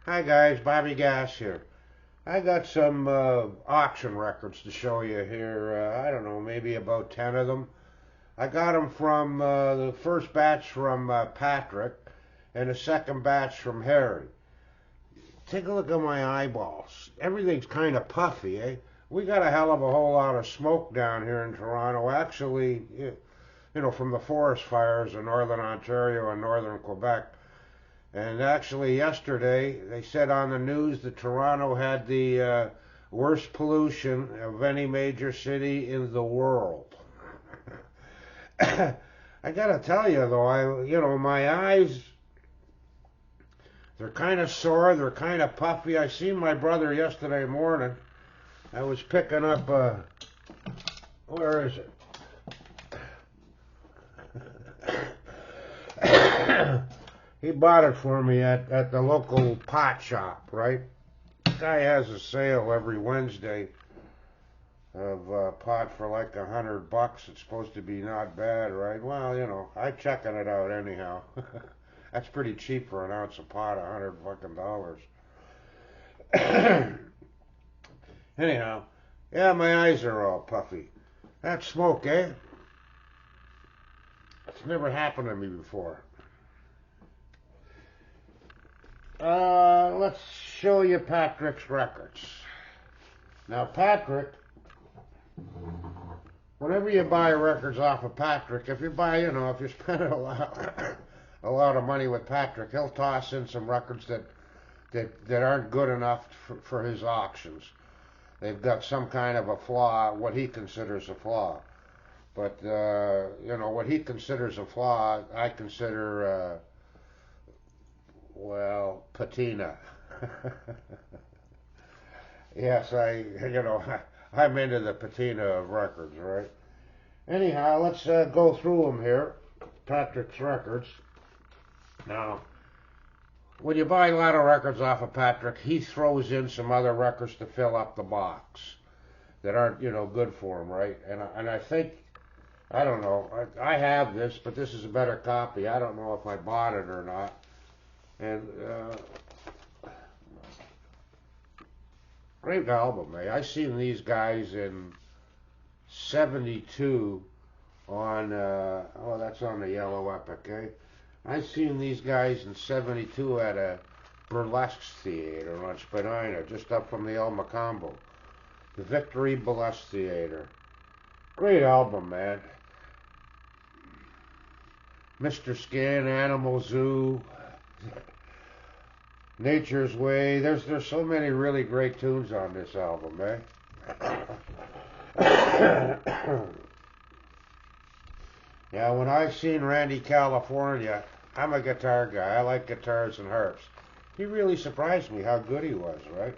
Hi guys, Bobby Gas here. I got some auction records to show you here. I don't know, maybe about 10 of them. I got them from the first batch from Patrick and the second batch from Harry. Take a look at my eyeballs. Everything's kind of puffy, eh? We got a hell of a whole lot of smoke down here in Toronto. Actually, from the forest fires in northern Ontario and northern Quebec. And actually, yesterday they said on the news that Toronto had the worst pollution of any major city in the world. I gotta tell you though, my eyes, they're kind of sore, they're kind of puffy. I seen my brother yesterday morning. I was picking up, where is it? He bought it for me at the local pot shop, right? Guy has a sale every Wednesday of pot for like $100. It's supposed to be not bad, right? Well, I'm checking it out anyhow. That's pretty cheap for an ounce of pot, $100 fucking. Anyhow, yeah, my eyes are all puffy. That smoke, eh? It's never happened to me before. Let's show you Patrick's records. Now, Patrick, whenever you buy records off of Patrick, if you spend a lot of money with Patrick, he'll toss in some records that aren't good enough for his auctions. They've got some kind of a flaw, what he considers a flaw. But, what he considers a flaw, I consider, patina. Yes, I'm into the patina of records, right? Anyhow, let's go through them here. Patrick's records. Now, when you buy a lot of records off of Patrick, he throws in some other records to fill up the box that aren't, good for him, right? And I think, I don't know, I have this, but this is a better copy. I don't know if I bought it or not. And great album, eh? I seen these guys in '72 on, that's on the Yellow Epic, eh? I seen these guys in '72 at a burlesque theater on Spadina, just up from the El Macombo. The Victory Burlesque Theater. Great album, man. Mr. Skin, Animal Zoo, Nature's Way. There's so many really great tunes on this album, eh? Yeah, when I seen Randy California, I'm a guitar guy. I like guitars and harps. He really surprised me how good he was, right?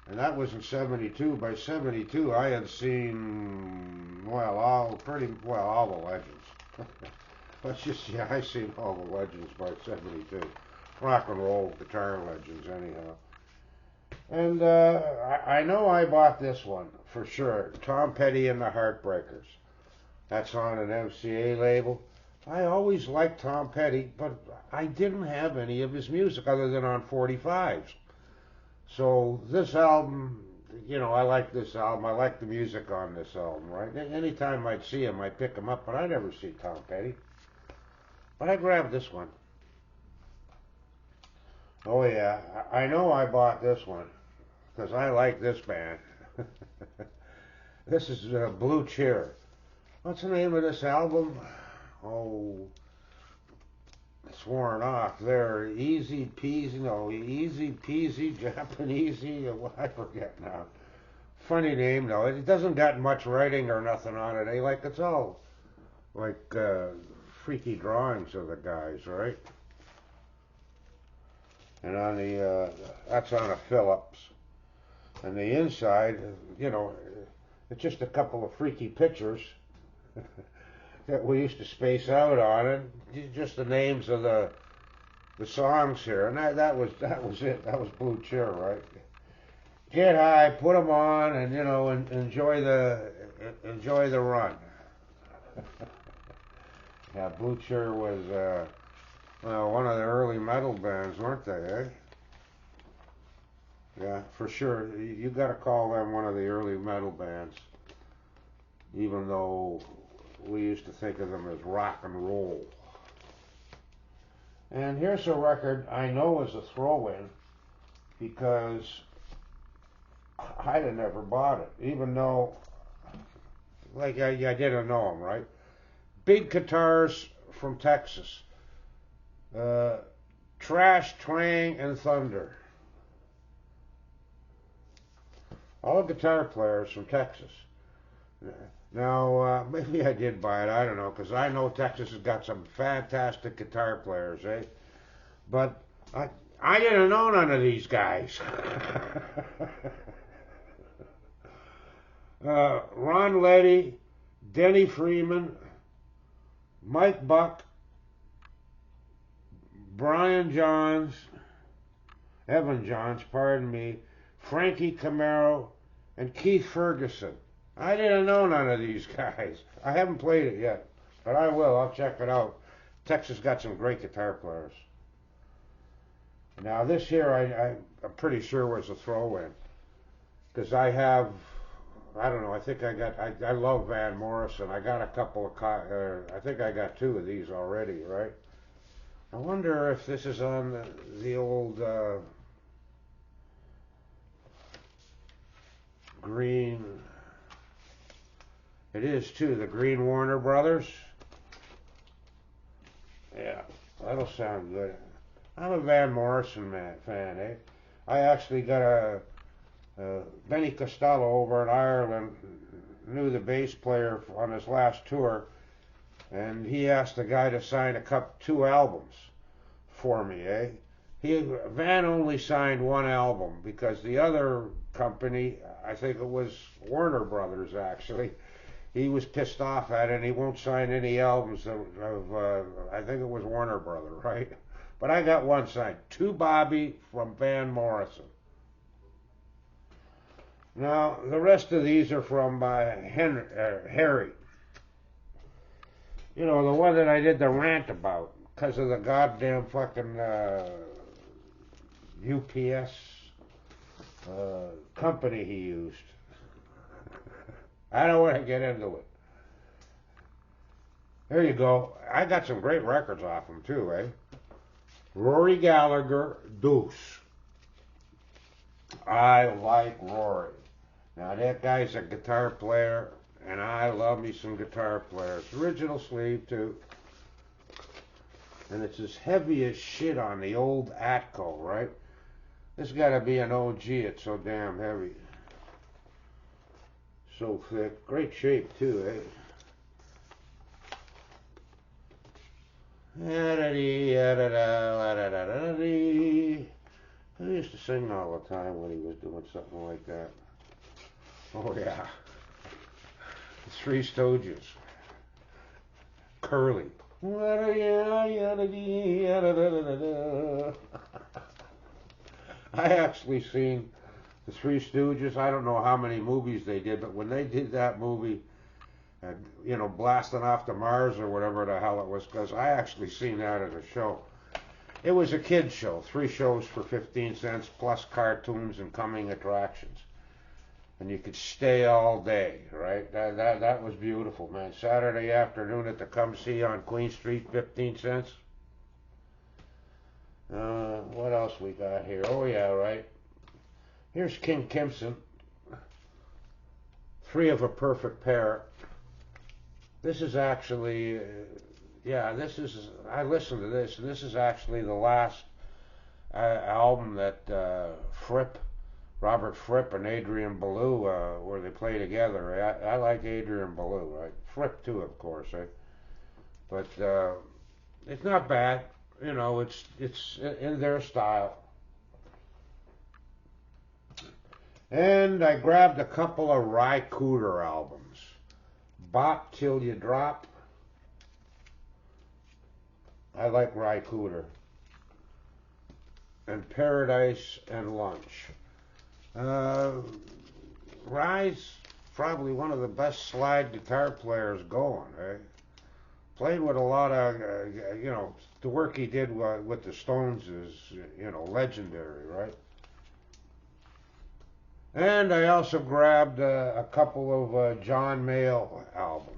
And that was in '72. By '72, I had seen, all the legends. I seen all the legends by '72. Rock and roll guitar legends, anyhow. And I know I bought this one for sure. Tom Petty and the Heartbreakers. That's on an MCA label. I always liked Tom Petty, but I didn't have any of his music other than on 45s. So this album, I like this album. I like the music on this album, right? Anytime I'd see him, I'd pick him up, but I never see Tom Petty. But I grabbed this one. Oh yeah, I know I bought this one because I like this band. This is Blue Cheer. What's the name of this album? Oh, it's worn off there. Easy peasy, Japanesey. I forget now. Funny name though. It doesn't got much writing or nothing on it. Like it's all like freaky drawings of the guys, right? And on the that's on a Phillips. And the inside, it's just a couple of freaky pictures that we used to space out on it. Just the names of the songs here, and that was it. That was Blue Cheer, right? Get high, put them on, and enjoy the run. Yeah, Blue Cheer was one of the early early metal bands, weren't they, eh? Yeah, for sure. You got to call them one of the early metal bands, even though we used to think of them as rock and roll. And here's a record I know is a throw-in because I'd have never bought it, even though, like, I didn't know them, right? Big Guitars from Texas. Trash, Twang, and Thunder. All guitar players from Texas. Now, maybe I did buy it, I don't know, because I know Texas has got some fantastic guitar players, eh? But I didn't know none of these guys. Ron Letty, Denny Freeman, Mike Buck, Brian Johns, Evan Johns, pardon me, Frankie Camaro, and Keith Ferguson. I didn't know none of these guys. I haven't played it yet, but I will. I'll check it out. Texas got some great guitar players. Now this here, I'm pretty sure was a throw-in, because I don't know, I think I love Van Morrison. I got a couple of, I think I got two of these already, right? I wonder if this is on the old green. It is too, the Green Warner Brothers. Yeah, that'll sound good. I'm a Van Morrison fan, eh? I actually got a Benny Costello over in Ireland knew the bass player on his last tour, and he asked the guy to sign two albums for me, eh? Van only signed one album because the other company, I think it was Warner Brothers actually, he was pissed off at it and he won't sign any albums of I think it was Warner Brothers, right? But I got one signed, To Bobby from Van Morrison. Now, the rest of these are from Harry. You know, the one that I did the rant about because of the goddamn fucking UPS company he used. I don't want to get into it. There you go. I got some great records off him too, eh? Rory Gallagher, Deuce. I like Rory. Now that guy's a guitar player, and I love me some guitar players. Original sleeve too. And it's as heavy as shit on the old Atco, right? This gotta be an OG, it's so damn heavy. So thick. Great shape too, eh? I used to sing all the time when he was doing something like that. Oh yeah. The Three Stooges. Curly. I actually seen the Three Stooges. I don't know how many movies they did, but when they did that movie, you know, blasting off to Mars or whatever the hell it was, because I actually seen that at a show. It was a kid's show, 3 shows for 15 cents, plus cartoons and coming attractions. And you could stay all day, right? That was beautiful, man. Saturday afternoon at the Come See on Queen Street, 15 cents. What else we got here? Oh yeah, right. Here's King Crimson. 3 of a Perfect Pair. This is actually, I listened to this, and this is actually the last album that Robert Fripp and Adrian Belew, where they play together. I like Adrian Belew, right? Fripp too, of course, eh? But it's not bad. You know, it's in their style. And I grabbed a couple of Ry Cooder albums. Bop Till You Drop. I like Ry Cooder. And Paradise and Lunch. Ry's probably one of the best slide guitar players going, eh? played with a lot of, the work he did with the Stones is, legendary, right? And I also grabbed a couple of John Mayall albums.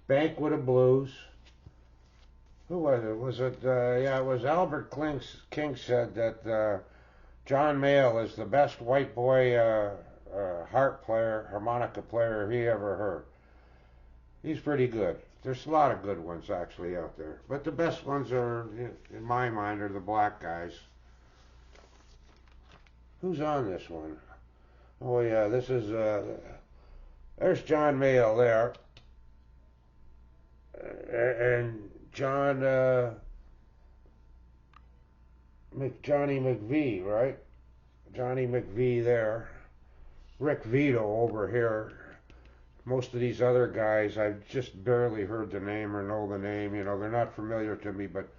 Banquet of Blues. Who was it? Was it, yeah, it was Albert King said that John Mayall is the best white boy harmonica player he ever heard. He's pretty good. There's a lot of good ones actually out there. But the best ones are, in my mind, are the black guys. Who's on this one? Oh yeah, this is, there's John Mayall there. And Johnny McVie, right? Johnny McVie there. Rick Vito over here. Most of these other guys, I've just barely heard the name or know the name. They're not familiar to me, but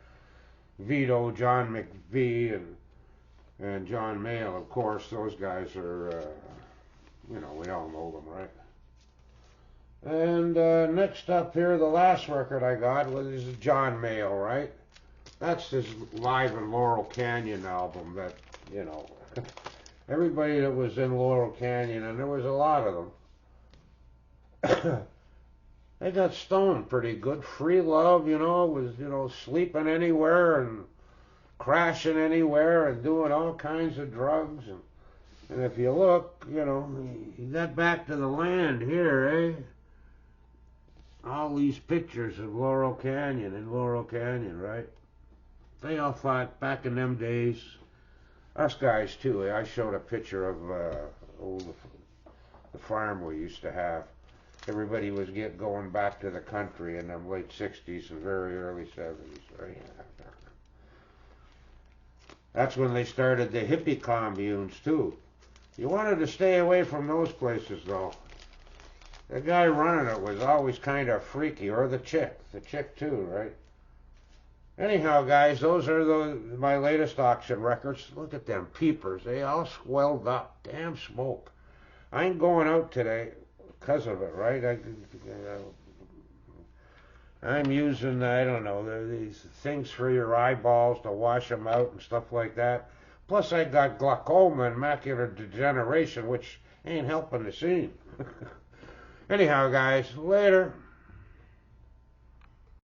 Vito, John McVie, and John Mayall, of course, those guys are, we all know them, right? And next up here, the last record I got was John Mayall, right? That's his Live in Laurel Canyon album that, everybody that was in Laurel Canyon, and there was a lot of them, they got stoned pretty good. Free Love, was, sleeping anywhere and crashing anywhere and doing all kinds of drugs. And if you look, he got back to the land here, eh? All these pictures of Laurel Canyon, right? They all thought back in them days, us guys too. I showed a picture of the farm we used to have. Everybody was going back to the country in the late 60s and very early 70s, right? That's when they started the hippie communes too. You wanted to stay away from those places though. The guy running it was always kind of freaky, or the chick too, right? Anyhow, guys, those are my latest auction records. Look at them peepers. They all swelled up. Damn smoke. I ain't going out today because of it, right? I'm using, I don't know, these things for your eyeballs to wash them out and stuff like that. Plus, I got glaucoma and macular degeneration, which ain't helping the scene. Anyhow, guys, later.